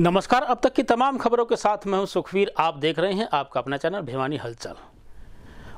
नमस्कार। अब तक की तमाम खबरों के साथ मैं हूं सुखवीर। आप देख रहे हैं आपका अपना चैनल भिवानी हलचल।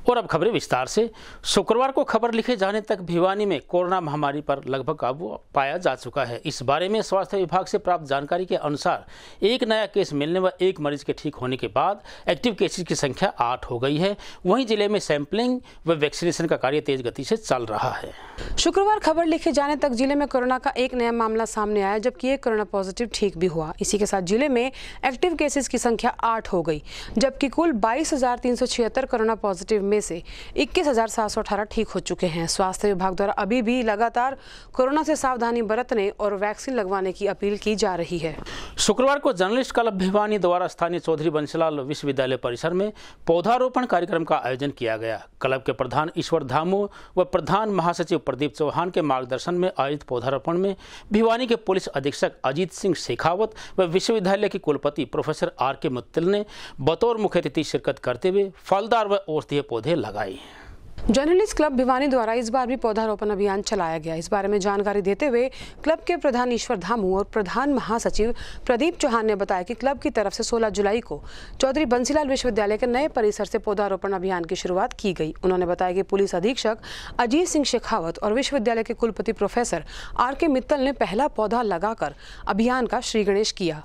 और अब खबरें विस्तार से। शुक्रवार को खबर लिखे जाने तक भिवानी में कोरोना महामारी पर लगभग काबू पाया जा चुका है। इस बारे में स्वास्थ्य विभाग से प्राप्त जानकारी के अनुसार एक नया केस मिलने व एक मरीज के ठीक होने के बाद एक्टिव केसेस की संख्या 8 हो गई है। वहीं जिले में सैंपलिंग व वैक्सीनेशन का कार्य तेज गति से चल रहा है। शुक्रवार खबर लिखे जाने तक जिले में कोरोना का एक नया मामला सामने आया, जबकि एक कोरोना पॉजिटिव ठीक भी हुआ। इसी के साथ जिले में एक्टिव केसेस की संख्या 8 हो गई, जबकि कुल 22,376 कोरोना पॉजिटिव में से 21,718 ठीक हो चुके हैं। स्वास्थ्य विभाग द्वारा अभी भी लगातार कोरोना से सावधानी बरतने और वैक्सीन लगवाने की अपील की जा रही है। शुक्रवार को जर्नलिस्ट क्लब भिवानी द्वारा स्थानीय चौधरी बंसीलाल विश्वविद्यालय परिसर में पौधारोपण कार्यक्रम का आयोजन किया गया। क्लब के प्रधान ईश्वर धामू व प्रधान महासचिव प्रदीप चौहान के मार्गदर्शन में आयोजित पौधारोपण में भिवानी के पुलिस अधीक्षक अजीत सिंह शेखावत व विश्वविद्यालय के कुलपति प्रोफेसर आर.के. मुत्तिल ने बतौर मुख्य अतिथि शिरकत करते हुए फलदार व औषधीय पौधे लगाए। जर्नलिस्ट क्लब भिवानी द्वारा इस बार भी पौधारोपण अभियान चलाया गया। इस बारे में जानकारी देते हुए क्लब के प्रधान ईश्वर धामू और प्रधान महासचिव प्रदीप चौहान ने बताया कि क्लब की तरफ से 16 जुलाई को चौधरी बंसीलाल विश्वविद्यालय के नए परिसर से पौधारोपण अभियान की शुरुआत की गई। उन्होंने बताया कि पुलिस अधीक्षक अजीत सिंह शेखावत और विश्वविद्यालय के कुलपति प्रोफेसर आर.के. मित्तल ने पहला पौधा लगाकर अभियान का श्री गणेश किया।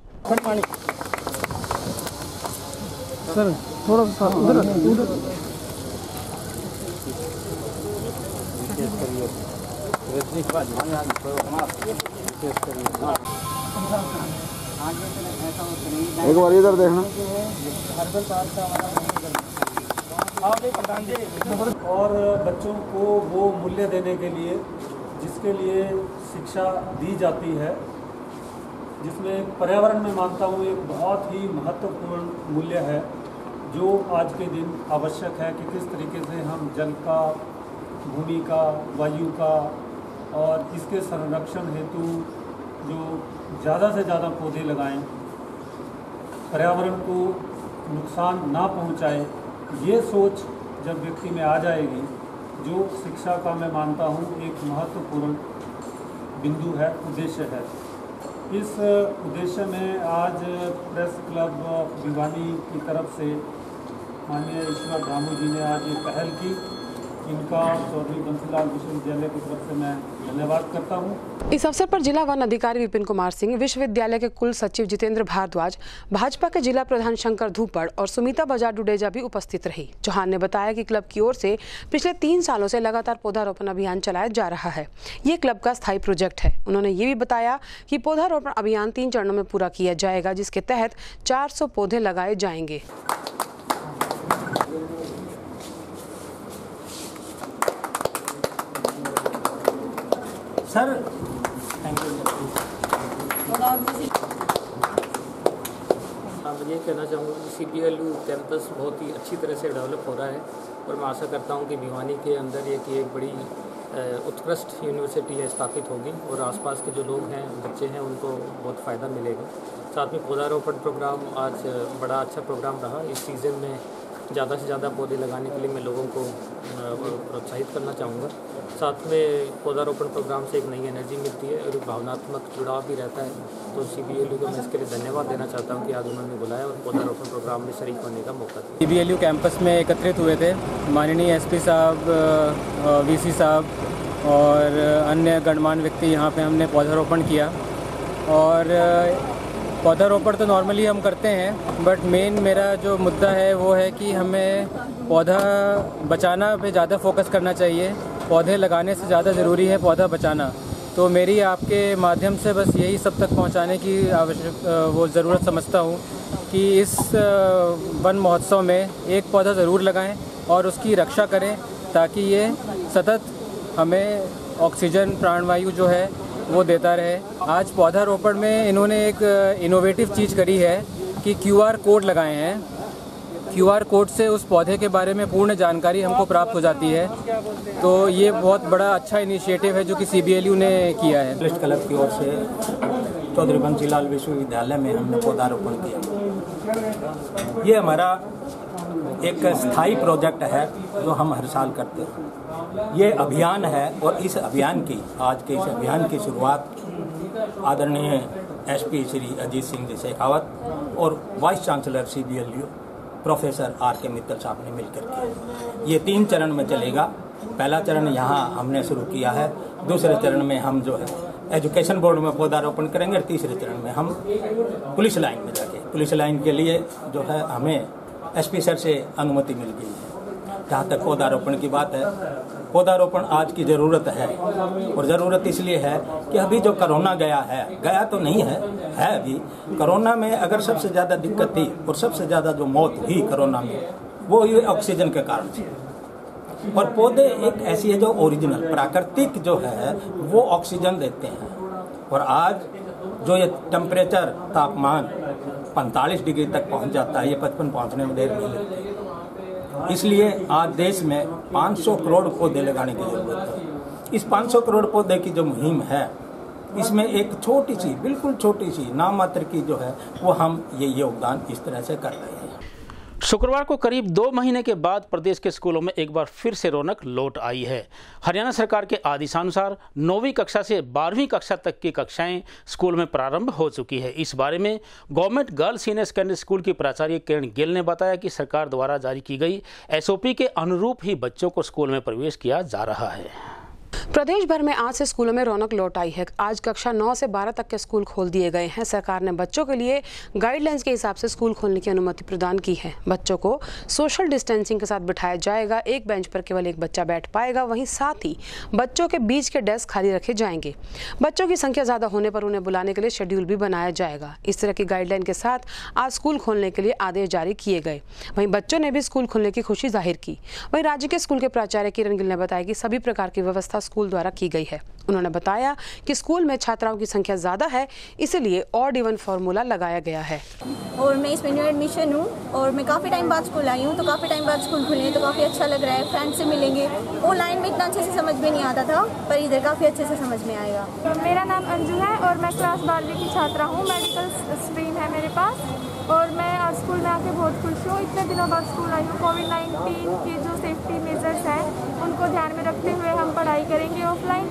एक बार इधर देखना। और बच्चों को वो मूल्य देने के लिए जिसके लिए शिक्षा दी जाती है, जिसमें पर्यावरण में मानता हूँ एक बहुत ही महत्वपूर्ण मूल्य है, जो आज के दिन आवश्यक है कि किस तरीके से हम जल का, भूमि का, वायु का और इसके संरक्षण हेतु जो ज़्यादा से ज़्यादा पौधे लगाएं, पर्यावरण को नुकसान ना पहुंचाए। ये सोच जब व्यक्ति में आ जाएगी, जो शिक्षा का मैं मानता हूं एक महत्वपूर्ण बिंदु है, उद्देश्य है। इस उद्देश्य में आज प्रेस क्लब भिवानी की तरफ से माननीय ईश्वर धामू जी ने आज ये पहल की। इनका चौधरी बंसीलाल विश्वविद्यालय की तरफ से मैं धन्यवाद करता हूं। इस अवसर पर जिला वन अधिकारी विपिन कुमार सिंह, विश्वविद्यालय के कुल सचिव जितेंद्र भारद्वाज, भाजपा के जिला प्रधान शंकर धूपड़ और सुमिता बजाज डुडेजा भी उपस्थित रही। चौहान ने बताया कि क्लब की ओर से पिछले 3 सालों से लगातार पौधारोपण अभियान चलाया जा रहा है। ये क्लब का स्थायी प्रोजेक्ट है। उन्होंने ये भी बताया कि पौधारोपण अभियान 3 चरणों में पूरा किया जाएगा, जिसके तहत 400 पौधे लगाए जाएंगे। सर, मैं ये कहना चाहूँगा कि CBLU कैंपस बहुत ही अच्छी तरह से डेवलप हो रहा है और मैं आशा करता हूँ कि भिवानी के अंदर एक बड़ी उत्कृष्ट यूनिवर्सिटी है स्थापित होगी और आसपास के जो लोग हैं, बच्चे हैं, उनको बहुत फ़ायदा मिलेगा। साथ में पौधारोपण प्रोग्राम आज बड़ा अच्छा प्रोग्राम रहा। इस सीज़न में ज़्यादा से ज़्यादा पौधे लगाने के लिए मैं लोगों को प्रोत्साहित करना चाहूँगा। साथ में पौधारोपण प्रोग्राम से एक नई एनर्जी मिलती है और एक भावनात्मक जुड़ाव भी रहता है। तो CBLU को मैं इसके लिए धन्यवाद देना चाहता हूँ कि आज उन्होंने बुलाया और पौधारोपण प्रोग्राम में शरीक होने का मौका दिया। CBLU कैंपस में एकत्रित हुए थे माननीय SP साहब, VC साहब और अन्य गणमान्य व्यक्ति। यहाँ पे हमने पौधारोपण किया और पौधारोपण तो नॉर्मली हम करते हैं, बट मेन मेरा जो मुद्दा है वो है कि हमें पौधा बचाना पे ज़्यादा फोकस करना चाहिए। पौधे लगाने से ज़्यादा ज़रूरी है पौधा बचाना। तो मेरी आपके माध्यम से बस यही सब तक पहुंचाने की वो ज़रूरत समझता हूं कि इस वन महोत्सव में एक पौधा ज़रूर लगाएं और उसकी रक्षा करें, ताकि ये सतत हमें ऑक्सीजन, प्राणवायु जो है वो देता रहे। आज पौधारोपण में इन्होंने एक इनोवेटिव चीज़ करी है कि QR कोड लगाए हैं। QR कोड से उस पौधे के बारे में पूर्ण जानकारी हमको प्राप्त हो जाती है। तो ये बहुत बड़ा अच्छा इनिशिएटिव है जो कि CBLU ने किया है। जर्नलिस्ट क्लब की ओर से चौधरी बंसीलाल विश्वविद्यालय में हमने पौधारोपण किया। ये हमारा एक स्थायी प्रोजेक्ट है जो हम हर साल करते हैं। ये अभियान है और इस अभियान की, आज के इस अभियान की शुरुआत आदरणीय एसपी श्री अजीत सिंह जी शेखावत और vice chancellor CBLU professor RK Mittal साहब ने मिलकर किया। ये 3 चरण में चलेगा। पहला चरण यहाँ हमने शुरू किया है, दूसरे चरण में हम जो है एजुकेशन बोर्ड में पौधारोपण करेंगे और तीसरे चरण में हम पुलिस लाइन में जाके, पुलिस लाइन के लिए जो है हमें SP सर से अनुमति मिल गई है। जहाँ तक पौधारोपण की बात है, पौधारोपण आज की ज़रूरत है और ज़रूरत इसलिए है कि अभी जो कोरोना गया तो नहीं है अभी। कोरोना में अगर सबसे ज़्यादा दिक्कत थी और सबसे ज़्यादा जो मौत हुई कोरोना में, वो ये ऑक्सीजन के कारण से। और पौधे एक ऐसी है जो ओरिजिनल प्राकृतिक जो है वो ऑक्सीजन देते हैं। और आज जो ये टेम्परेचर तापमान 45 डिग्री तक पहुंच जाता है, ये 55 पहुंचने में देर नहीं लगती। इसलिए आज देश में 500 करोड़ पौधे लगाने की जरूरत है। इस 500 करोड़ पौधे की जो मुहिम है, इसमें एक छोटी सी, बिल्कुल छोटी सी नाम मात्र की जो है वो हम ये योगदान इस तरह से कर रहे हैं। शुक्रवार को करीब 2 महीने के बाद प्रदेश के स्कूलों में एक बार फिर से रौनक लौट आई है। हरियाणा सरकार के आदेशानुसार 9वीं कक्षा से 12वीं कक्षा तक की कक्षाएं स्कूल में प्रारंभ हो चुकी है। इस बारे में government girls senior secondary school की प्राचार्य किरण गिल ने बताया कि सरकार द्वारा जारी की गई SOP के अनुरूप ही बच्चों को स्कूल में प्रवेश किया जा रहा है। प्रदेश भर में आज से स्कूलों में रौनक लौट आई है। आज कक्षा 9 से 12 तक के स्कूल खोल दिए गए हैं। सरकार ने बच्चों के लिए गाइडलाइंस के हिसाब से स्कूल खोलने की अनुमति प्रदान की है। बच्चों को सोशल डिस्टेंसिंग के साथ बिठाया जाएगा। एक बेंच पर केवल एक बच्चा बैठ पाएगा। वहीं साथ ही बच्चों के बीच के डेस्क खाली रखे जाएंगे। बच्चों की संख्या ज्यादा होने पर उन्हें बुलाने के लिए शेड्यूल भी बनाया जाएगा। इस तरह की गाइडलाइन के साथ आज स्कूल खोलने के लिए आदेश जारी किए गए। वहीं बच्चों ने भी स्कूल खोलने की खुशी जाहिर की। वहीं राज्य के स्कूल के प्राचार्य किरण गिल ने बताया कि सभी प्रकार की व्यवस्था स्कूल द्वारा की गई है। उन्होंने बताया कि स्कूल में छात्राओं की संख्या ज्यादा है, इसलिए ऑड इवन फॉर्मूला लगाया गया है। और मैं इसमें न्यू एडमिशन हूँ और मैं काफ़ी टाइम बाद स्कूल आई हूँ, तो काफ़ी टाइम बाद स्कूल खुले तो काफ़ी अच्छा लग रहा है। फ्रेंड से मिलेंगे। ऑनलाइन में इतना अच्छे से समझ में नहीं आता था, पर इधर काफ़ी अच्छे से समझ में आएगा। मेरा नाम अंजू है और मैं क्लास 12वीं की छात्रा हूँ। मेडिकल स्ट्रीम है मेरे पास और मैं आज स्कूल में आके बहुत खुश हूँ। इतने दिनों बाद स्कूल आई हूँ। कोविड-19 के जो सेफ्टी मेजर्स हैं उनको ध्यान में रखते हुए हम पढ़ाई करेंगे ऑफलाइन,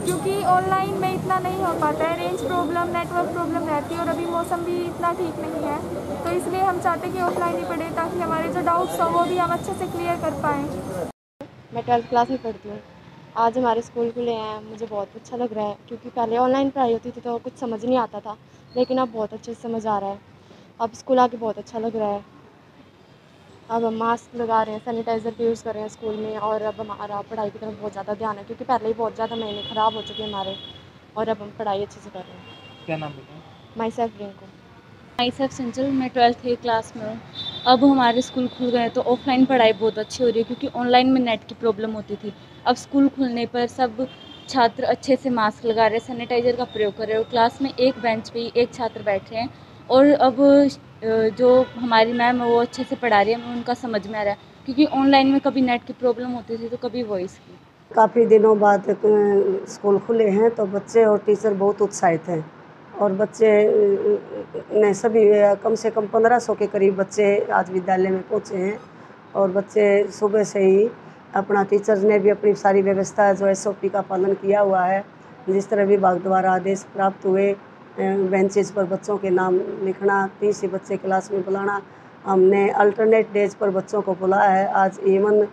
क्योंकि ऑनलाइन में इतना नहीं हो पाता है। रेंज प्रॉब्लम, नेटवर्क प्रॉब्लम रहती है और अभी मौसम भी इतना ठीक नहीं है, तो इसलिए हम चाहते हैं कि ऑफलाइन ही पढ़ें ताकि हमारे जो डाउट्स हो वो भी हम अच्छे से क्लियर कर पाएँ। मैं 12th क्लास में पढ़ती हूँ। आज हमारे स्कूल खुले हैं, मुझे बहुत अच्छा लग रहा है, क्योंकि पहले ऑनलाइन पढ़ाई होती थी तो कुछ समझ नहीं आता था, लेकिन अब बहुत अच्छे से समझ आ रहा है। अब स्कूल आके बहुत अच्छा लग रहा है। अब हम मास्क लगा रहे हैं, सैनिटाइज़र भी यूज़ कर रहे हैं स्कूल में, और अब हमारा पढ़ाई की तरफ बहुत ज़्यादा ध्यान है, क्योंकि पहले ही बहुत ज़्यादा महीने ख़राब हो चुके हैं हमारे, और अब हम पढ़ाई अच्छे से कर रहे हैं। क्या नाम है? Myself Rinku. Myself Sanjal. मैं 12th क्लास में हूँ। अब हमारे स्कूल खुल गए तो ऑफलाइन पढ़ाई बहुत अच्छी हो रही है, क्योंकि ऑनलाइन में नेट की प्रॉब्लम होती थी। अब स्कूल खुलने पर सब छात्र अच्छे से मास्क लगा रहे हैं, सैनिटाइज़र का प्रयोग कर रहे हैं और क्लास में एक बेंच पे एक छात्र बैठ रहे हैं। और अब जो हमारी मैम है वो अच्छे से पढ़ा रही है, हमें उनका समझ में आ रहा है, क्योंकि ऑनलाइन में कभी नेट की प्रॉब्लम होती थी तो कभी वॉइस की। काफ़ी दिनों बाद स्कूल खुले हैं तो बच्चे और टीचर बहुत उत्साहित हैं, और बच्चे ने सभी कम से कम 1500 के करीब बच्चे आज विद्यालय में पहुँचे हैं। और बच्चे सुबह से ही अपना, टीचर्स ने भी अपनी सारी व्यवस्था जो SOP का पालन किया हुआ है। जिस तरह विभाग द्वारा आदेश प्राप्त हुए, बेंचेस पर बच्चों के नाम लिखना, 30 ही बच्चे क्लास में बुलाना, हमने अल्टरनेट डेज पर बच्चों को बुलाया है। आज इवन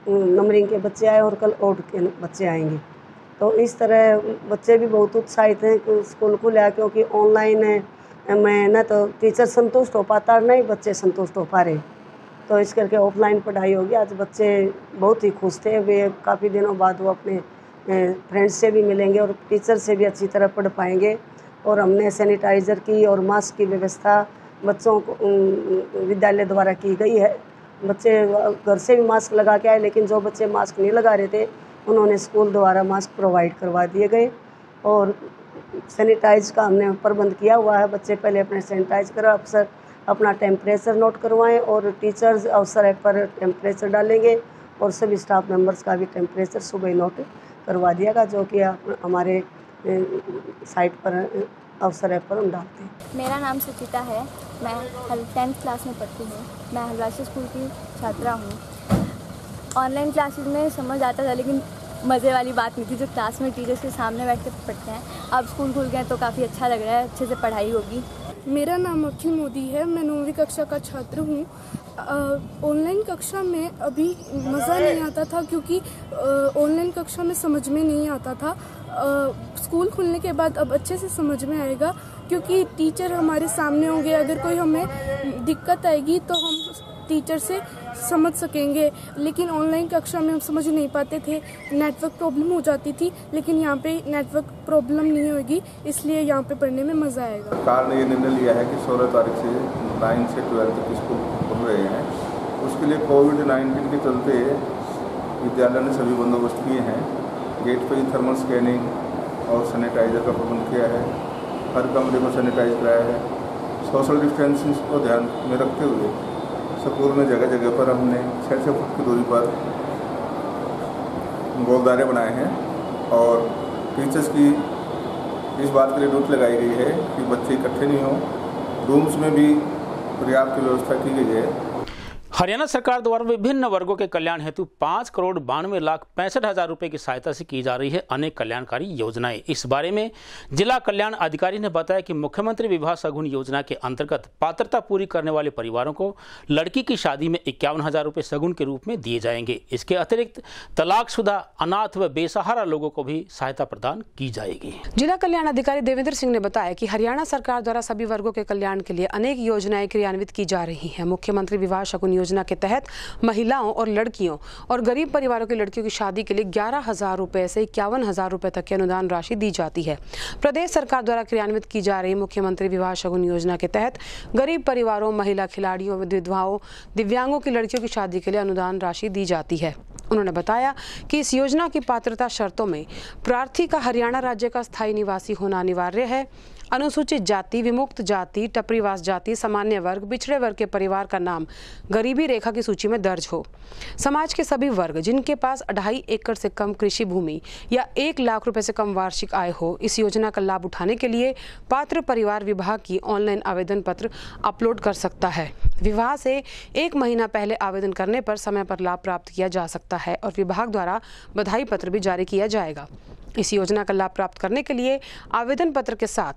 नंबरिंग के बच्चे आए और कल ओड के बच्चे आएंगे। तो इस तरह बच्चे भी बहुत उत्साहित हैं कि स्कूल खुला, क्योंकि ऑनलाइन में न तो टीचर संतुष्ट हो पाता और न ही बच्चे संतुष्ट हो पा रहे, तो इस करके ऑफलाइन पढ़ाई होगी। आज बच्चे बहुत ही खुश थे। वे काफ़ी दिनों बाद वो अपने फ्रेंड्स से भी मिलेंगे और टीचर से भी अच्छी तरह पढ़ पाएंगे। और हमने सैनिटाइज़र की और मास्क की व्यवस्था बच्चों को विद्यालय द्वारा की गई है। बच्चे घर से भी मास्क लगा के आए, लेकिन जो बच्चे मास्क नहीं लगा रहे थे उन्होंने स्कूल द्वारा मास्क प्रोवाइड करवा दिए गए। और सैनिटाइज का हमने प्रबंध किया हुआ है। बच्चे पहले अपने सैनिटाइज करें, अफसर अपना टेम्परेचर नोट करवाएं और टीचर्स अवसर ऐप पर टेम्परेचर डालेंगे और सभी स्टाफ मेंबर्स का भी टेम्परेचर सुबह नोट करवा दिएगा, जो कि हमारे साइट पर अवसर ऐप पर हम डालते हैं। मेरा नाम सुचिता है, मैं 10th क्लास में पढ़ती हूँ। मैं हलवासी स्कूल की छात्रा हूँ। ऑनलाइन क्लासेस में समझ आता था, लेकिन मज़े वाली बात नहीं थी जो क्लास में टीचर्स के सामने बैठ के पढ़ते हैं। अब स्कूल खुल गए तो काफ़ी अच्छा लग रहा है, अच्छे से पढ़ाई होगी। मेरा नाम अखिल मोदी है, मैं 9वीं कक्षा का छात्र हूँ। ऑनलाइन कक्षा में अभी मज़ा नहीं आता था क्योंकि ऑनलाइन कक्षा में समझ में नहीं आता था। स्कूल खुलने के बाद अब अच्छे से समझ में आएगा क्योंकि टीचर हमारे सामने होंगे। अगर कोई हमें दिक्कत आएगी तो हम टीचर से समझ सकेंगे, लेकिन ऑनलाइन कक्षा में हम समझ नहीं पाते थे, नेटवर्क प्रॉब्लम हो जाती थी। लेकिन यहाँ पे नेटवर्क प्रॉब्लम नहीं होगी, इसलिए यहाँ पे पढ़ने में मज़ा आएगा। सरकार ने ये निर्णय लिया है कि 16 तारीख से 9 से 12 तक स्कूल खुल रहे हैं। उसके लिए कोविड-19 के चलते विद्यालय ने सभी बंदोबस्त किए हैं। गेट पर ही थर्मल स्कैनिंग और सैनिटाइज़र का प्रबंध किया है। हर कमरे को सैनिटाइज कराया है। सोशल डिस्टेंसिंग को ध्यान में रखते हुए स्कूल में जगह जगह पर हमने 6-6 फुट की दूरी पर गोलदारे बनाए हैं और टीचर्स की इस बात के लिए ड्यूटी लगाई गई है कि बच्चे इकट्ठे नहीं हों। रूम्स में भी पर्याप्त व्यवस्था की गई है। हरियाणा सरकार द्वारा विभिन्न वर्गों के कल्याण हेतु 5,92,65,000 रुपए की सहायता से की जा रही है अनेक कल्याणकारी योजनाएं। इस बारे में जिला कल्याण अधिकारी ने बताया कि मुख्यमंत्री विवाह शगुन योजना के अंतर्गत पात्रता पूरी करने वाले परिवारों को लड़की की शादी में 51,000 रुपए शगुन के रूप में दिए जाएंगे। इसके अतिरिक्त तलाकशुदा, अनाथ व बेसहारा लोगों को भी सहायता प्रदान की जाएगी। जिला कल्याण अधिकारी देवेंद्र सिंह ने बताया कि हरियाणा सरकार द्वारा सभी वर्गों के कल्याण के लिए अनेक योजनाएं क्रियान्वित की जा रही हैं। मुख्यमंत्री विवाह शगुन योजना के तहत महिलाओं और लड़कियों और गरीब परिवारों की लड़कियों की शादी के लिए 11,000 रुपए से 51,000 रुपए तक की अनुदान राशि दी जाती है। प्रदेश सरकार द्वारा क्रियान्वित की जा रही मुख्यमंत्री विवाह शगुन योजना के तहत गरीब परिवारों, महिला खिलाड़ियों, विधवाओं, दिव्यांगों की लड़कियों की शादी के लिए अनुदान राशि दी जाती है। उन्होंने बताया कि इस योजना की पात्रता शर्तों में प्रार्थी का हरियाणा राज्य का स्थायी निवासी होना अनिवार्य है। अनुसूचित जाति, विमुक्त जाति, टपरीवास जाति, सामान्य वर्ग, पिछड़े वर्ग के परिवार का नाम गरीबी रेखा की सूची में दर्ज हो। समाज के सभी वर्ग जिनके पास 2.5 एकड़ से कम कृषि भूमि या 1 लाख रुपए से कम वार्षिक आय हो, इस योजना का लाभ उठाने के लिए पात्र परिवार विभाग की ऑनलाइन आवेदन पत्र अपलोड कर सकता है। विवाह से 1 महीना पहले आवेदन करने पर समय पर लाभ प्राप्त किया जा सकता है और विभाग द्वारा बधाई पत्र भी जारी किया जाएगा। इस योजना का लाभ प्राप्त करने के लिए आवेदन पत्र के साथ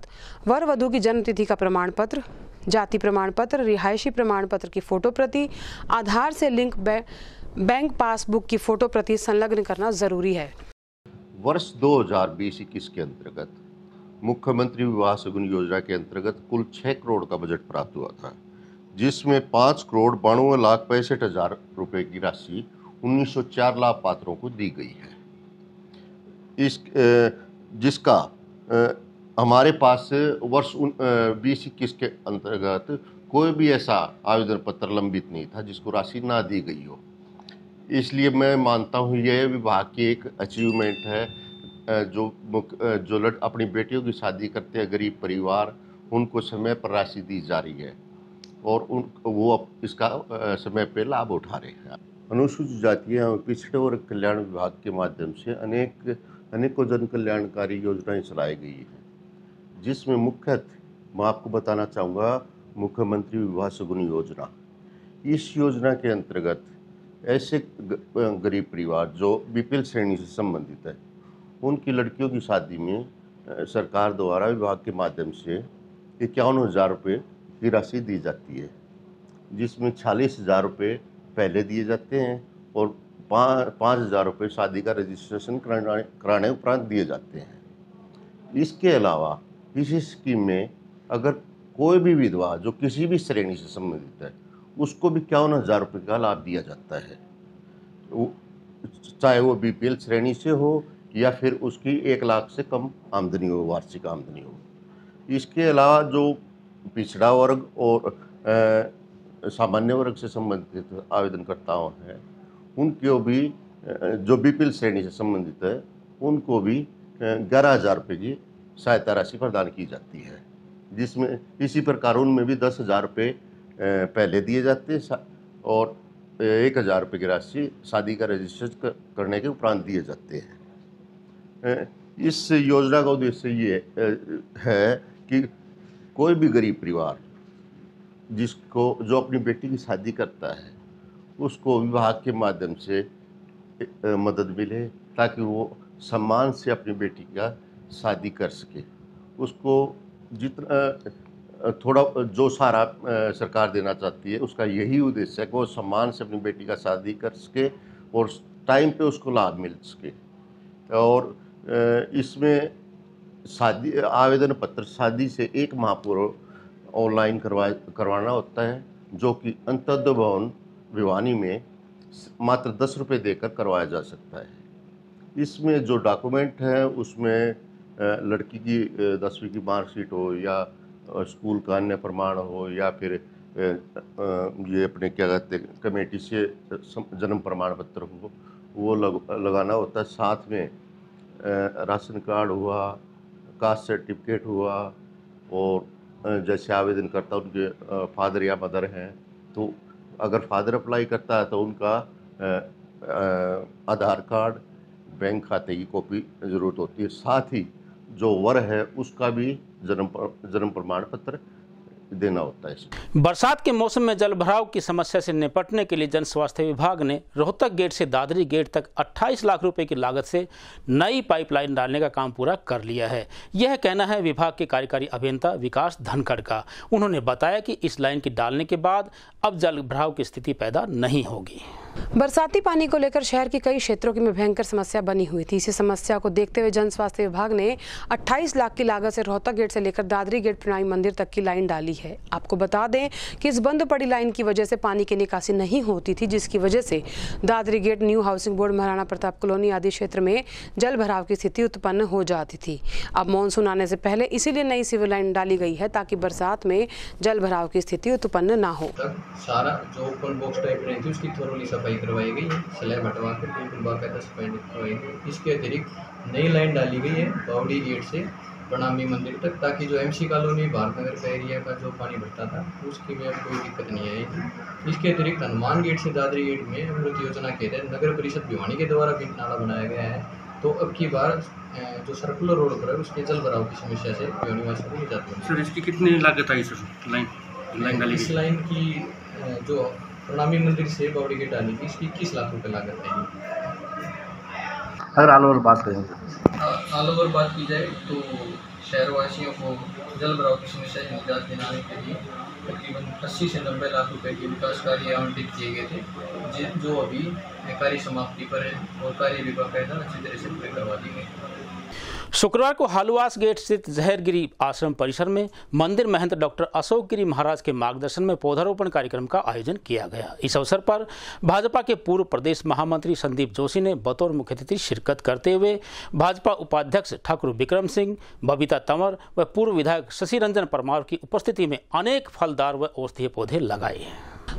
वर वधू की जन्म तिथि का प्रमाण पत्र, जाति प्रमाण पत्र, रिहायशी प्रमाण पत्र की फोटो प्रति, आधार से लिंक बैंक पासबुक की फोटो प्रति संलग्न करना जरूरी है। वर्ष 2020-21 के अंतर्गत मुख्यमंत्री विवाह शगुन योजना के अंतर्गत कुल 6 करोड़ का बजट प्राप्त हुआ था, जिसमें 5,92,65,000 रुपए की राशि 1904 लाभ पात्रों को दी गई है। जिसका हमारे पास वर्ष 20-21 के अंतर्गत कोई भी ऐसा आवेदन पत्र लंबित नहीं था जिसको राशि ना दी गई हो। इसलिए मैं मानता हूँ यह विभाग की एक अचीवमेंट है। जो अपनी बेटियों की शादी करते हैं गरीब परिवार, उनको समय पर राशि दी जा रही है और वो अब इसका समय पर लाभ उठा रहे हैं। अनुसूचित जाति एवं पिछड़े वर्ग कल्याण विभाग के माध्यम से अनेकों जन कल्याणकारी योजनाएं चलाई गई हैं, जिसमें मुख्यतः मैं आपको बताना चाहूँगा मुख्यमंत्री विवाह शगुन योजना। इस योजना के अंतर्गत ऐसे गरीब परिवार जो बीपीएल श्रेणी से संबंधित है, उनकी लड़कियों की शादी में सरकार द्वारा विभाग के माध्यम से 51,000 रुपये की राशि दी जाती है, जिसमें 46,000 रुपये पहले दिए जाते हैं और 5,000 रुपये शादी का रजिस्ट्रेशन कराने उपरांत दिए जाते हैं। इसके अलावा इस स्कीम में अगर कोई भी विधवा जो किसी भी श्रेणी से संबंधित है, उसको भी 51,000 रुपये का लाभ दिया जाता है, चाहे वो बीपीएल श्रेणी से हो या फिर उसकी 1 लाख से कम आमदनी हो, वार्षिक आमदनी हो। इसके अलावा जो पिछड़ा वर्ग और सामान्य वर्ग से संबंधित आवेदनकर्ताओं हैं, उनको भी जो बीपीएल श्रेणी से संबंधित है, उनको भी 11,000 रुपये की सहायता राशि प्रदान की जाती है, जिसमें इसी प्रकार उनमें भी 10,000 रुपये पहले दिए जाते हैं और 1,000 रुपये की राशि शादी का रजिस्ट्रेशन करने के उपरांत दिए जाते हैं। इस योजना का उद्देश्य ये है कि कोई भी गरीब परिवार जो अपनी बेटी की शादी करता है, उसको विभाग के माध्यम से मदद मिले ताकि वो सम्मान से अपनी बेटी का शादी कर सके। उसको जितना थोड़ा जो सहारा सरकार देना चाहती है उसका यही उद्देश्य है कि वो सम्मान से अपनी बेटी का शादी कर सके और टाइम पे उसको लाभ मिल सके। और इसमें शादी आवेदन पत्र शादी से 1 माह पूर्व ऑनलाइन करवाना होता है, जो कि अंत्योदय भवन भिवानी में मात्र 10 रुपये देकर करवाया जा सकता है। इसमें जो डॉक्यूमेंट है उसमें लड़की की 10वीं की मार्कशीट हो या स्कूल का अन्य प्रमाण हो या फिर ये अपने क्या कहते हैं कमेटी से जन्म प्रमाण पत्र हो, वो लगाना होता है। साथ में राशन कार्ड हुआ, कास्ट सर्टिफिकेट हुआ, और जैसे आवेदन करता उनके फादर या मदर हैं तो अगर फादर अप्लाई करता है तो उनका आधार कार्ड, बैंक खाते की कॉपी ज़रूरत होती है। साथ ही जो वर है उसका भी जन्म प्रमाण पत्र देना होता है। बरसात के मौसम में जल भराव की समस्या से निपटने के लिए जन स्वास्थ्य विभाग ने रोहतक गेट से दादरी गेट तक 28 लाख रुपए की लागत से नई पाइपलाइन डालने का काम पूरा कर लिया है। यह कहना है विभाग के कार्यकारी अभियंता विकास धनखड़ का। उन्होंने बताया कि इस लाइन के डालने के बाद अब जल भराव की स्थिति पैदा नहीं होगी। बरसाती पानी को लेकर शहर के कई क्षेत्रों में भयंकर समस्या बनी हुई थी। इसी समस्या को देखते हुए जन स्वास्थ्य विभाग ने 28 लाख की लागत से रोहतक गेट से लेकर दादरी गेट प्रणामी मंदिर तक की लाइन डाली है। आपको बता दें कि इस बंद पड़ी लाइन की वजह से पानी की निकासी नहीं होती थी, जिसकी वजह से Dadri gate, new housing board, Maharana Pratap colony आदि क्षेत्र में जल भराव की स्थिति उत्पन्न हो जाती थी। अब मानसून आने से पहले इसीलिए नई सिविल लाइन डाली गई है ताकि बरसात में जल भराव की स्थिति उत्पन्न न हो। सारा जो ओपन बॉक्स टाइप रही थी उसकी थोड़ी सफाई करवाई गई है, स्लैब हटवा कर बिल्कुल बाकायदा सफाई करवाई गई। इसके अतिरिक्त नई लाइन डाली गई है बावड़ी गेट से प्रणामी मंदिर तक, ताकि जो एमसी कॉलोनी भारतनगर का एरिया का जो पानी भरता था उसकी में अब कोई दिक्कत नहीं आएगी। इसके अतिरिक्त हनुमान गेट से दादरी गेट में अमृत योजना के तहत नगर परिषद भिवानी के द्वारा भी नाला बनाया गया है। तो अब की बार जो सर्कुलर रोड पर है उसके जल भराव की समस्या से भिवानी वासी को निजात मिलेगी। सर इसकी कितनी लागत आई सर लाइन डाली? इस लाइन की जो प्रणामी मंदिर से बावड़ी गेट डाली थी इसकी 21 लाख रुपये लागत आएगी। अगर ऑल ओवर बात करें ऑल ओवर बात की जाए तो शहरवासियों को जल भराव की समस्या से निजात दिलाने के लिए तकरीबन 80 से 90 लाख रुपए के विकास कार्य आवंटित किए गए थे, जो अभी कार्य समाप्ति पर है और कार्य भी बाकायदा अच्छी तरह से पूरे करवा दी गई। शुक्रवार को हालुआस गेट स्थित जहरगिरी आश्रम परिसर में मंदिर महंत डॉक्टर अशोक गिरी महाराज के मार्गदर्शन में पौधारोपण कार्यक्रम का आयोजन किया गया। इस अवसर पर भाजपा के पूर्व प्रदेश महामंत्री संदीप जोशी ने बतौर मुख्य अतिथि शिरकत करते हुए भाजपा उपाध्यक्ष ठाकुर विक्रम सिंह, बबीता तंवर व पूर्व विधायक शशि रंजन परमार की उपस्थिति में अनेक फलदार व औषधीय पौधे लगाए।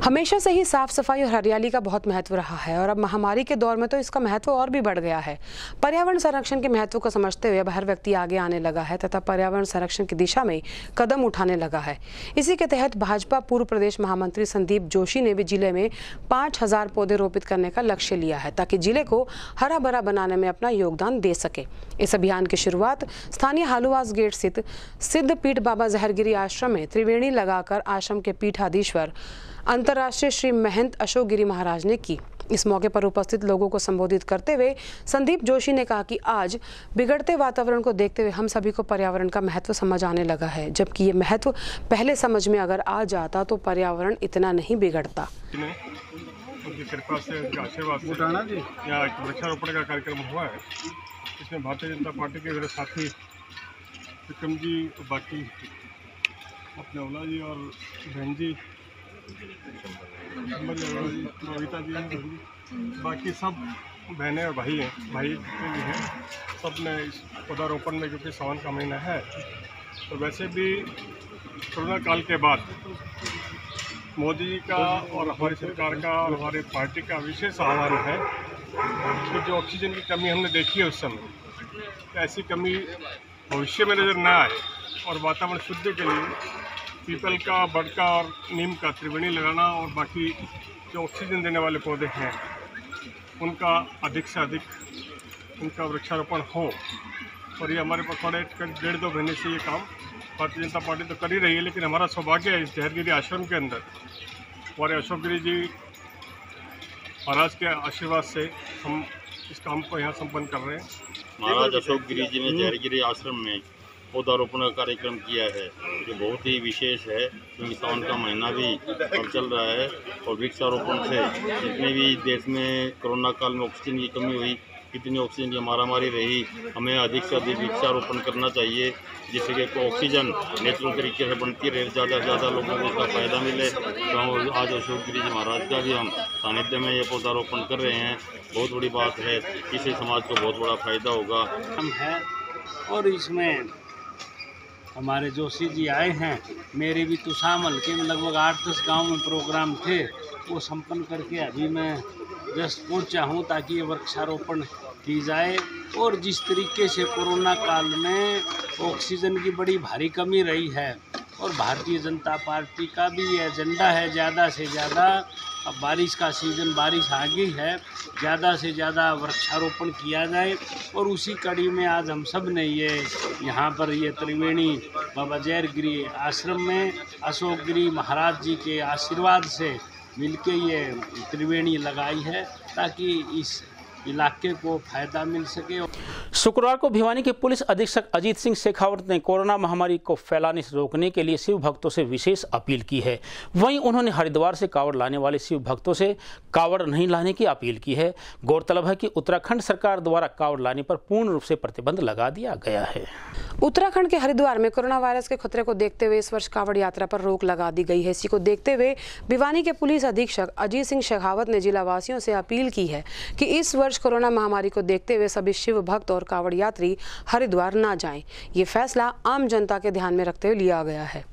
हमेशा से ही साफ सफाई और हरियाली का बहुत महत्व रहा है और अब महामारी के दौर में तो इसका महत्व और भी बढ़ गया है। पर्यावरण संरक्षण के महत्व को समझते हुए अब हर व्यक्ति आगे आने लगा है तथा पर्यावरण संरक्षण की दिशा में कदम उठाने लगा है। इसी के तहत भाजपा पूर्व प्रदेश महामंत्री संदीप जोशी ने भी जिले में 5000 पौधे रोपित करने का लक्ष्य लिया है ताकि जिले को हरा भरा बनाने में अपना योगदान दे सके। इस अभियान की शुरुआत स्थानीय हालुआस गेट स्थित सिद्ध पीठ बाबा जहरगिरी आश्रम में त्रिवेणी लगाकर आश्रम के पीठाधीश्वर अंतर्राष्ट्रीय श्री महंत अशोक गिरी महाराज ने की। इस मौके पर उपस्थित लोगों को संबोधित करते हुए संदीप जोशी ने कहा कि आज बिगड़ते वातावरण को देखते हुए हम सभी को पर्यावरण का महत्व समझ आने लगा है, जबकि ये महत्व पहले समझ में अगर आ जाता तो पर्यावरण इतना नहीं बिगड़ता। उनकी कृपा से, उनके आशीर्वाद से यहाँ एक वृक्षारोपण का कार्यक्रम हुआ है। इसमें भारतीय जनता पार्टी के मेरे साथी विक्रम जी, बाकी अपने ओला जी और बहन जी, बबीता जी, बाकी सब बहनें और भाई भी हैं। सब ने इस पौधारोपण में, क्योंकि सावन का महीना है, तो वैसे भी कोरोना काल के बाद मोदी जी का और हमारी सरकार का और हमारी पार्टी का विशेष आह्वान है कि जो ऑक्सीजन की कमी हमने देखी है उस समय, ऐसी कमी भविष्य में नज़र न आए और वातावरण शुद्ध के लिए पीपल का, बड़ का और नीम का त्रिवेणी लगाना और बाकी जो ऑक्सीजन देने वाले पौधे हैं उनका अधिक से अधिक उनका वृक्षारोपण हो। और ये हमारे पखवाड़े 1.5-2 महीने से ये काम भारतीय जनता पार्टी तो कर ही रही है, लेकिन हमारा सौभाग्य है इस जहरगिरी आश्रम के अंदर हमारे अशोक गिरी जी महाराज के आशीर्वाद से हम इस काम को यहाँ संपन्न कर रहे हैं। महाराज अशोक गिरी जी ने जहरगिरी आश्रम में पौधारोपण का कार्यक्रम किया है, जो बहुत ही विशेष है क्योंकि सावन का महीना भी अब चल रहा है और वृक्षारोपण से जितने भी देश में कोरोना काल में ऑक्सीजन की कमी हुई, कितनी ऑक्सीजन की मारामारी रही, हमें अधिक से अधिक वृक्षारोपण करना चाहिए जिससे कि ऑक्सीजन नेचुरल तरीके से बनती रहे, ज़्यादा से ज़्यादा लोगों को उसका फ़ायदा मिले। तो आज अशोक गिरी जी महाराज का भी हम सानिध्य में ये पौधारोपण कर रहे हैं, बहुत बड़ी बात है, इससे समाज को बहुत बड़ा फ़ायदा होगा। हम हैं और इसमें हमारे जोशी जी आए हैं। मेरे भी तुसाम हल्के में लगभग 8-10 गाँव में प्रोग्राम थे, वो संपन्न करके अभी मैं जस्ट पहुँचा हूँ ताकि ये वृक्षारोपण की जाए। और जिस तरीके से कोरोना काल में ऑक्सीजन की बड़ी भारी कमी रही है और भारतीय जनता पार्टी का भी ये एजेंडा है ज़्यादा से ज़्यादा, अब बारिश का सीज़न, बारिश आ गई है, ज़्यादा से ज़्यादा वृक्षारोपण किया जाए। और उसी कड़ी में आज हम सब ने ये यहाँ पर ये त्रिवेणी बाबा जहरगिरी आश्रम में अशोक गिरी महाराज जी के आशीर्वाद से मिलके ये त्रिवेणी लगाई है ताकि इस इलाके को फायदा मिल सके। शुक्रवार को भिवानी के पुलिस अधीक्षक अजीत सिंह शेखावत ने कोरोना महामारी को फैलाने से रोकने के लिए शिव भक्तों से विशेष अपील की है। वहीं उन्होंने हरिद्वार से कावड़ लाने वाले शिव भक्तों से कावड़ नहीं लाने की अपील की है। गौरतलब है कि उत्तराखंड सरकार द्वारा कावड़ लाने पर पूर्ण रूप से प्रतिबंध लगा दिया गया है। उत्तराखंड के हरिद्वार में कोरोना वायरस के खतरे को देखते हुए इस वर्ष कावड़ यात्रा पर रोक लगा दी गई है। इसी को देखते हुए भिवानी के पुलिस अधीक्षक अजीत सिंह शेखावत ने जिलावासियों से अपील की है कि इस वर्ष कोरोना महामारी को देखते हुए सभी शिव भक्त और कावड़ यात्री हरिद्वार न जाएं। ये फैसला आम जनता के ध्यान में रखते हुए लिया गया है।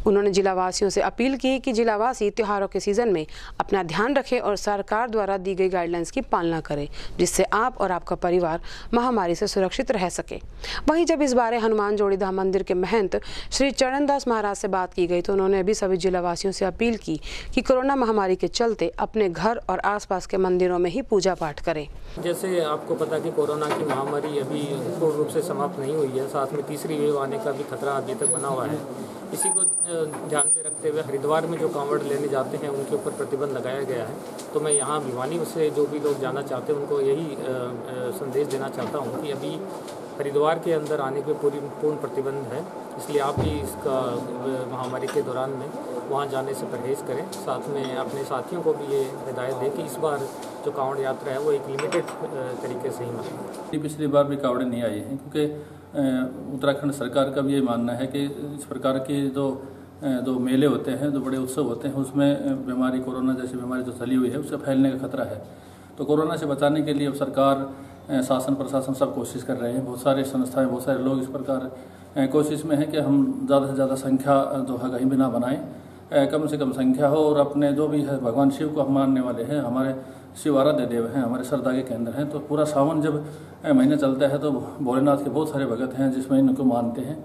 उन्होंने जिलावासियों से अपील की कि जिलावासी त्योहारों के सीजन में अपना ध्यान रखें और सरकार द्वारा दी गई गाइडलाइंस की पालना करें, जिससे आप और आपका परिवार महामारी से सुरक्षित रह सके। वहीं जब इस बारे हनुमान जोड़ीधाम मंदिर के महंत श्री चरणदास महाराज से बात की गई तो उन्होंने भी सभी जिलावासियों से अपील की कि कोरोना महामारी के चलते अपने घर और आसपास के मंदिरों में ही पूजा पाठ करें। जैसे आपको पता कि कोरोना की महामारी अभी पूर्ण रूप से समाप्त नहीं हुई है, साथ में तीसरी वेव आने का भी खतरा अभी तक बना हुआ है। इसी को ध्यान में रखते हुए हरिद्वार में जो कांवड़ लेने जाते हैं उनके ऊपर प्रतिबंध लगाया गया है। तो मैं यहाँ भिवानी से जो भी लोग जाना चाहते हैं उनको यही संदेश देना चाहता हूँ कि अभी हरिद्वार के अंदर आने पे पूर्ण प्रतिबंध है, इसलिए आप भी इसका महामारी के दौरान में वहाँ जाने से परहेज़ करें। साथ में अपने साथियों को भी ये हिदायत दें कि इस बार जो कांवड़ यात्रा है वो एक लिमिटेड तरीके से ही मनाएं। पिछली बार भी कांवड़े नहीं आए हैं क्योंकि उत्तराखंड सरकार का भी ये मानना है कि इस प्रकार के जो मेले होते हैं, जो बड़े उत्सव होते हैं, उसमें बीमारी, कोरोना जैसी बीमारी जो फैली हुई है उससे फैलने का खतरा है। तो कोरोना से बचाने के लिए अब सरकार, शासन, प्रशासन सब कोशिश कर रहे हैं। बहुत सारे संस्थाएं, बहुत सारे लोग इस प्रकार कोशिश में है कि हम ज़्यादा से ज़्यादा संख्या जो है कहीं भी ना बनाएं, कम से कम संख्या हो। और अपने जो भी है भगवान शिव को हम मानने वाले हैं, हमारे शिव आराध्य देव हैं, हमारे श्रद्धा के केंद्र हैं। तो पूरा सावन जब महीना चलता है तो भोलेनाथ के बहुत सारे भगत हैं जिसमें इनको मानते हैं।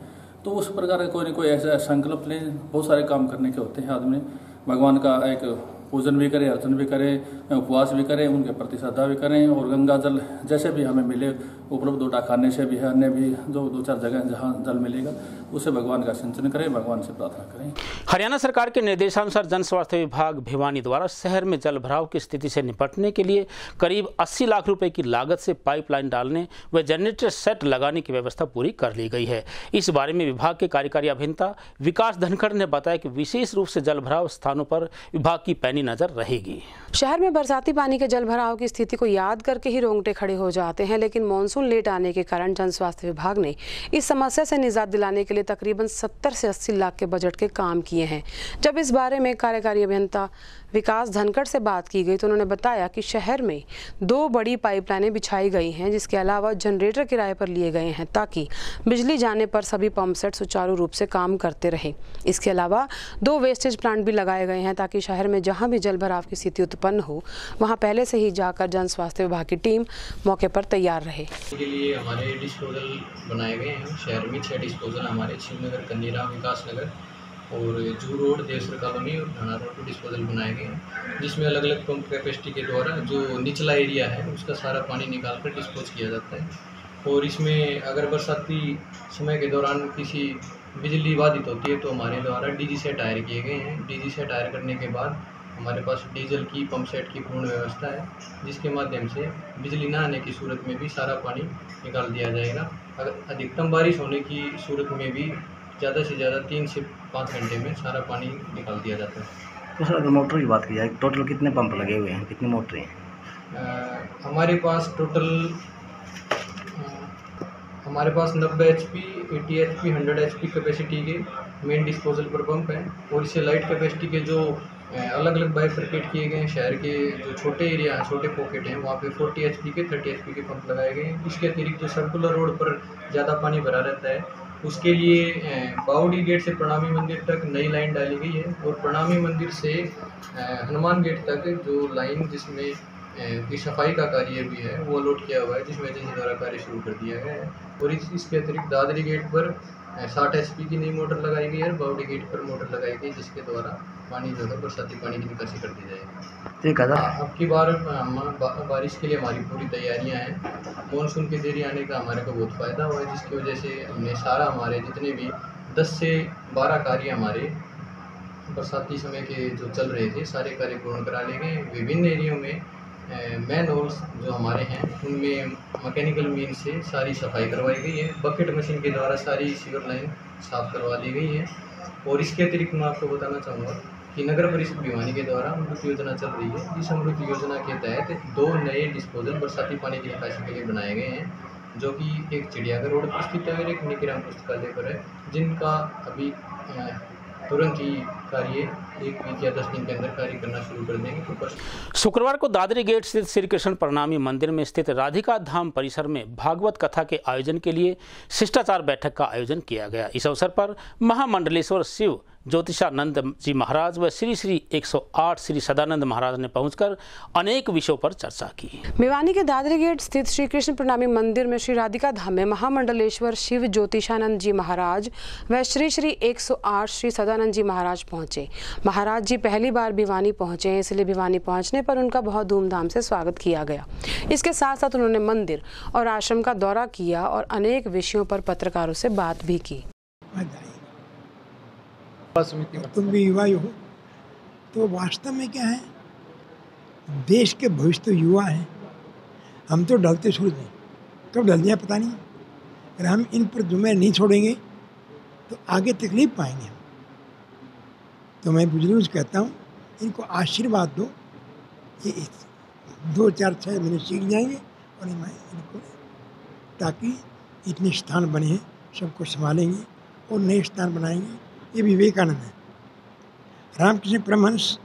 तो उस प्रकार का कोई न कोई ऐसा संकल्प लें। बहुत सारे काम करने के होते हैं, आदमी भगवान का एक पूजन भी करे, अर्चन भी करे, उपवास भी करें, उनके प्रति श्रद्धा भी करें। और गंगा जल जैसे भी हमें मिले उपलब्ध होता खाने से भी है, अन्य भी जो 2-4 जगह जहाँ जल मिलेगा उससे भगवान का सिंचन करें, भगवान से प्रार्थना करें। हरियाणा सरकार के निर्देशानुसार जन स्वास्थ्य विभाग भिवानी द्वारा शहर में जल भराव की स्थिति से निपटने के लिए करीब 80 लाख रुपए की लागत से पाइपलाइन डालने व जनरेटर सेट लगाने की व्यवस्था पूरी कर ली गई है। इस बारे में विभाग के कार्यकारी अभियंता विकास धनखड़ ने बताया कि विशेष रूप से जल भराव स्थानों पर विभाग की पैनी नजर रहेगी। शहर में बरसाती पानी के जल भराव की स्थिति को याद करके ही रोंगटे खड़े हो जाते हैं, लेकिन मानसून लेट आने के कारण जन स्वास्थ्य विभाग ने इस समस्या से निजात दिलाने के लिए तकरीबन 70 से 80 लाख के बजट के काम किए हैं। जब इस बारे में कार्यकारी अभियंता विकास धनखड़ से बात की गई तो उन्होंने बताया कि शहर में 2 बड़ी पाइपलाइनें बिछाई गई हैं, जिसके अलावा जनरेटर किराए पर लिए गए हैं ताकि बिजली जाने पर सभी पंप सेट सुचारू रूप से काम करते रहें। इसके अलावा 2 वेस्टेज प्लांट भी लगाए गए हैं ताकि शहर में जहां भी जल भराव की स्थिति उत्पन्न हो वहां पहले से ही जाकर जन स्वास्थ्य विभाग की टीम मौके पर तैयार रहे। इसके लिए हमारे डिस्पोजल बनाए गए हैं। शहर में 6 डिस्पोजल हमारे शिवनगर, कंदीराम, विकास नगर और जू रोड, देवसर कॉलोनी और ढाणा रोड पर डिस्पोजल बनाए गए हैं, जिसमें अलग अलग पंप कैपेसिटी के द्वारा जो निचला एरिया है उसका सारा पानी निकाल कर डिस्पोज किया जाता है। और इसमें अगर बरसाती समय के दौरान किसी बिजली बाधित होती है तो हमारे द्वारा DG सेट हायर किए गए हैं। DG सेट हायर करने के बाद हमारे पास डीजल की पंप सेट की पूर्ण व्यवस्था है, जिसके माध्यम से बिजली न आने की सूरत में भी सारा पानी निकाल दिया जाएगा। अगर अधिकतम बारिश होने की सूरत में भी ज़्यादा से ज़्यादा 3 से 5 घंटे में सारा पानी निकाल दिया जाता है। तो सर अगर मोटर की बात की जाए, टोटल कितने पंप लगे हुए हैं, कितनी मोटरें हैं? हमारे पास total 90 HP, 80 HP, 100 HP capacity के मेन डिस्पोजल पर पंप हैं, और इससे लाइट कैपेसिटी के जो अलग अलग बाइफरकेट किए गए हैं शहर के जो छोटे एरिया छोटे पॉकेट हैं, वहाँ पे 40 HP के 30 HP के पंप लगाए गए हैं। इसके अतिरिक्त जो सर्कुलर रोड पर ज़्यादा पानी भरा रहता है, उसके लिए बावड़ी गेट से प्रणामी मंदिर तक नई लाइन डाली गई है, और प्रणामी मंदिर से हनुमान गेट तक जो लाइन जिसमें की सफाई का कार्य भी है वो अलॉट किया हुआ है, जिसमें एजेंसी द्वारा कार्य शुरू कर दिया गया है। और इसके अतिरिक्त दादरी गेट पर 60 HP की नई मोटर लगाई गई है, और बावड़ी गेट पर मोटर लगाई गई, जिसके द्वारा पानी जो है बरसाती पानी की निकासी कर दी जाएगी। ठीक है। अब की बार बारिश के लिए हमारी पूरी तैयारियां हैं। मानसून के देरी आने का हमारे को बहुत फ़ायदा हुआ है, जिसकी वजह से हमने सारा हमारे जितने भी 10 से 12 कार्य हमारे बरसाती समय के जो चल रहे थे सारे कार्य पूर्ण करा लिए गए। विभिन्न एरियो में मैन होल्स जो हमारे हैं उनमें मैकेनिकल मीन से सारी सफाई करवाई गई है, बकेट मशीन के द्वारा सारी सीवर लाइन साफ़ करवा दी गई है। और इसके अतिरिक्त मैं आपको बताना चाहूँगा कि नगर परिषद भिवानी के द्वारा अमृत योजना चल रही है। इस अमृत योजना के तहत 2 नए डिस्पोजल बरसाती पानी की निकासी के लिए बनाए गए हैं, जो कि एक चिड़ियाघर रोड पर स्थित है और एक निकिराम पुस्तकालय पर है, जिनका अभी तुरंत ही कार्य 1 वीक या 10 दिन के अंदर कार्य करना शुरू कर देंगे। शुक्रवार को दादरी गेट स्थित श्री कृष्ण प्रणामी मंदिर में स्थित राधिका धाम परिसर में भागवत कथा के आयोजन के लिए शिष्टाचार बैठक का आयोजन किया गया। इस अवसर पर महामंडलेश्वर शिव ज्योतिषानंद जी महाराज व श्री श्री 108 श्री सदानंद महाराज ने पहुंचकर अनेक विषयों पर चर्चा की। भिवानी के दादरी गेट स्थित श्री कृष्ण प्रणामी मंदिर में श्री राधिका धाम में महामंडलेश्वर शिव ज्योतिषानंद जी महाराज व श्री श्री 108 श्री सदानंद जी महाराज पहुंचे। महाराज जी पहली बार भिवानी पहुंचे हैं, इसलिए भिवानी पहुंचने पर उनका बहुत धूमधाम से स्वागत किया गया। इसके साथ साथ उन्होंने मंदिर और आश्रम का दौरा किया और अनेक विषयों पर पत्रकारों से बात भी की। तुम भी युवा ही हो, तो वास्तव में क्या है, देश के भविष्य तो युवा हैं। हम तो ढलते सूरज हैं, कब ढल जाए पता नहीं। अगर हम इन पर जुम्मे नहीं छोड़ेंगे तो आगे तकलीफ पाएंगे। तो मैं बुजुर्गों से कहता हूँ, इनको आशीर्वाद दो, ये 2, 4, 6 महीने सीख जाएंगे और मैं इनको, ताकि इतने स्थान बने हैं सबको संभालेंगे और नए स्थान बनाएंगे। ये विवेकानंद है। रामकृष्ण परमहंस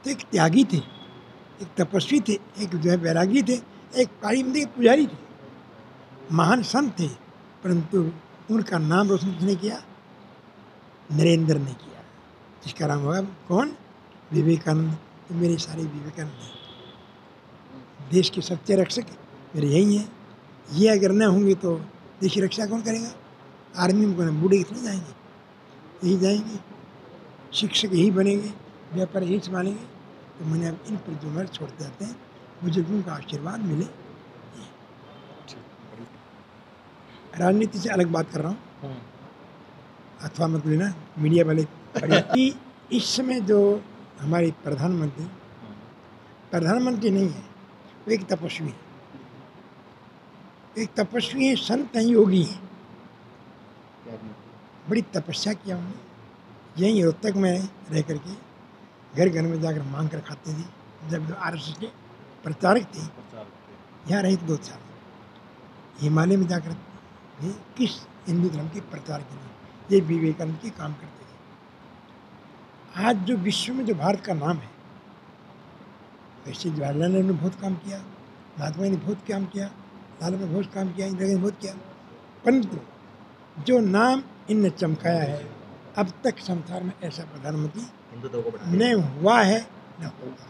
तो एक त्यागी थे, एक तपस्वी थे, एक जो है वैरागी थे, एक काली मंदिर के पुजारी थे, महान संत थे, परंतु उनका नाम रोशन किसने किया? नरेंद्र ने किया, जिसका नाम होगा कौन? विवेकानंद। तो मेरे सारे विवेकानंद हैं। देश के सच्चे रक्षक मेरे यही हैं। ये अगर न होंगे तो देश की रक्षा कौन करेगा? आर्मी में कौन? बूढ़े कितने जाएंगे? यही जाएंगे, शिक्षक यही बनेंगे, व्यापार यही संभालेंगे। तो मैंने अब इन पर जो मर्द छोड़ते जाते हैं, बुजुर्गों का आशीर्वाद मिले। राजनीति से अलग बात कर रहा हूँ, अथवा मतलब ना मीडिया वाले कि इस समय जो हमारे प्रधानमंत्री नहीं है, वो एक तपस्वी है। एक तपस्वी है, संत हैं, योगी हैं, बड़ी तपस्या किया उन्होंने। यहीं रोहतक में रह करके घर घर में जाकर मांग कर खाते थे। जब RSS के प्रचारक थे, यहाँ रहे थे 2 साल। हिमालय में जाकर ये किस हिंदू धर्म के प्रचार के लिए ये विवेकानंद के काम करते थे। आज जो विश्व में जो भारत का नाम है, वैसे जवाहरलाल नेहरू ने बहुत काम किया, महात्मा गांधी ने बहुत काम किया, लाल ने बहुत काम किया, इंदिरा गांधी ने बहुत किया, परंतु जो नाम इनने चमकाया है, अब तक संसार में ऐसा प्रधानमंत्री न हुआ है न होगा।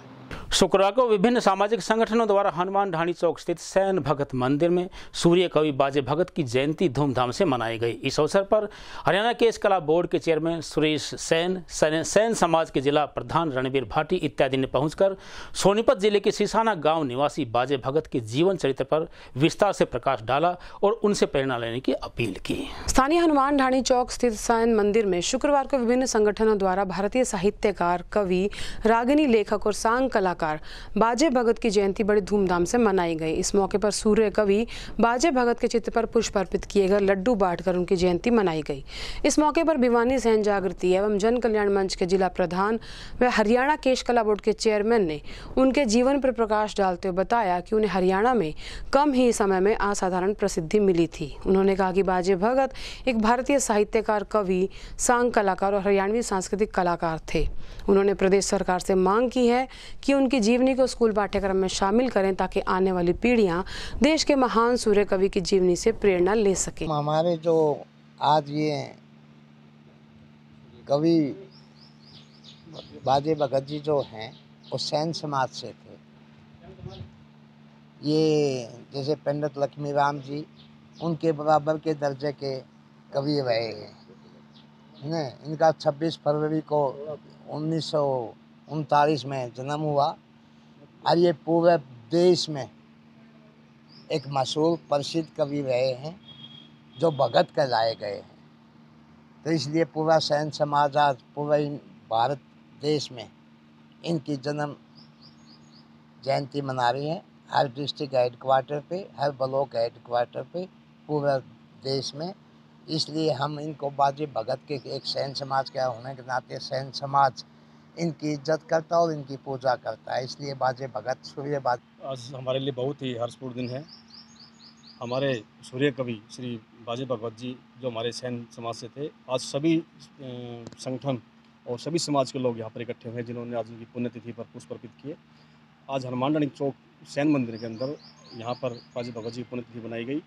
शुक्रवार को विभिन्न सामाजिक संगठनों द्वारा हनुमान ढाणी चौक स्थित सैन भगत मंदिर में सूर्य कवि बाजे भगत की जयंती धूमधाम से मनाई गई। इस अवसर पर हरियाणा केश कला बोर्ड के चेयरमैन सुरेश सैन समाज के जिला प्रधान रणवीर भाटी इत्यादि ने पहुंचकर सोनीपत जिले के सिसाना गांव निवासी बाजे भगत के जीवन चरित्र पर विस्तार से प्रकाश डाला और उनसे प्रेरणा लेने की अपील की। स्थानीय हनुमान ढाणी चौक स्थित सैन मंदिर में शुक्रवार को विभिन्न संगठनों द्वारा भारतीय साहित्यकार, कवि, रागिनी, लेखक और सांग कलाकार बाजे भगत की जयंती बड़ी धूमधाम से मनाई गई। इस मौके पर सूर्य कवि बाजे भगत के चित्र पर पुष्प अर्पित किए गए, लड्डू बांटकर उनकी जयंती मनाई गई। इस मौके पर भिवानी सहन जागृति एवं जन कल्याण मंच के जिला प्रधान व हरियाणा केश कला बोर्ड के चेयरमैन ने उनके जीवन पर प्रकाश डालते हुए बताया कि उन्हें हरियाणा में कम ही समय में असाधारण प्रसिद्धि मिली थी। उन्होंने कहा कि बाजे भगत एक भारतीय साहित्यकार, कवि, सांग कलाकार और हरियाणवी सांस्कृतिक कलाकार थे। उन्होंने प्रदेश सरकार से मांग की है कि उनकी जीवनी को स्कूल पाठ्यक्रम में शामिल करें ताकि आने वाली पीढ़ियां देश के महान सूर्य कवि की जीवनी से प्रेरणा ले सकें। हमारे जो आज ये कवि बाजे भगत जी जो हैं वो सैन समाज से थे। ये जैसे पंडित लक्ष्मी राम जी उनके बराबर के दर्जे के कवि रहे हैं। इनका 26 फरवरी को 1939 में जन्म हुआ और ये पूरे देश में एक मशहूर प्रसिद्ध कवि रहे हैं जो भगत कहलाए गए हैं। तो इसलिए पूरा सैन समाज आज पूरा भारत देश में इनकी जन्म जयंती मना रही है। हर डिस्ट्रिक्ट हेडक्वार्टर पे, हर ब्लॉक हेडक्वार्टर पे, पूरा देश में। इसलिए हम इनको बाजे भगत के एक सैन समाज के होने के नाते सैन समाज इनकी इज्जत करता है और इनकी पूजा करता है। इसलिए बाजे भगत सूर्य बाजे आज हमारे लिए बहुत ही हर्षपूर्ण दिन है। हमारे सूर्य कवि श्री बाजे भगत जी जो हमारे सैन समाज से थे, आज सभी संगठन और सभी समाज के लोग यहाँ पर इकट्ठे हुए जिन्होंने आज उनकी पुण्यतिथि पर पुष्प अर्पित किए। आज हनुमान ढाणी चौक सैन मंदिर के अंदर यहाँ पर बाजे भगत जी की पुण्यतिथि बनाई गई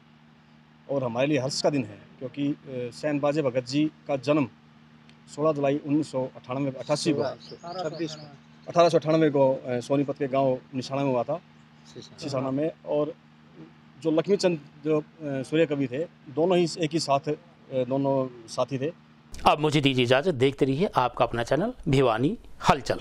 और हमारे लिए हर्ष का दिन है क्योंकि सैन बाजे भगत जी का जन्म 16 जुलाई 1898 को सोनीपत के गांव निशाना में हुआ था, सिसाना में। और जो लक्ष्मीचंद जो सूर्य कवि थे, दोनों ही एक ही साथ दोनों साथी थे। अब मुझे दीजिए इजाजत। देखते रहिए आपका अपना चैनल भिवानी हलचल।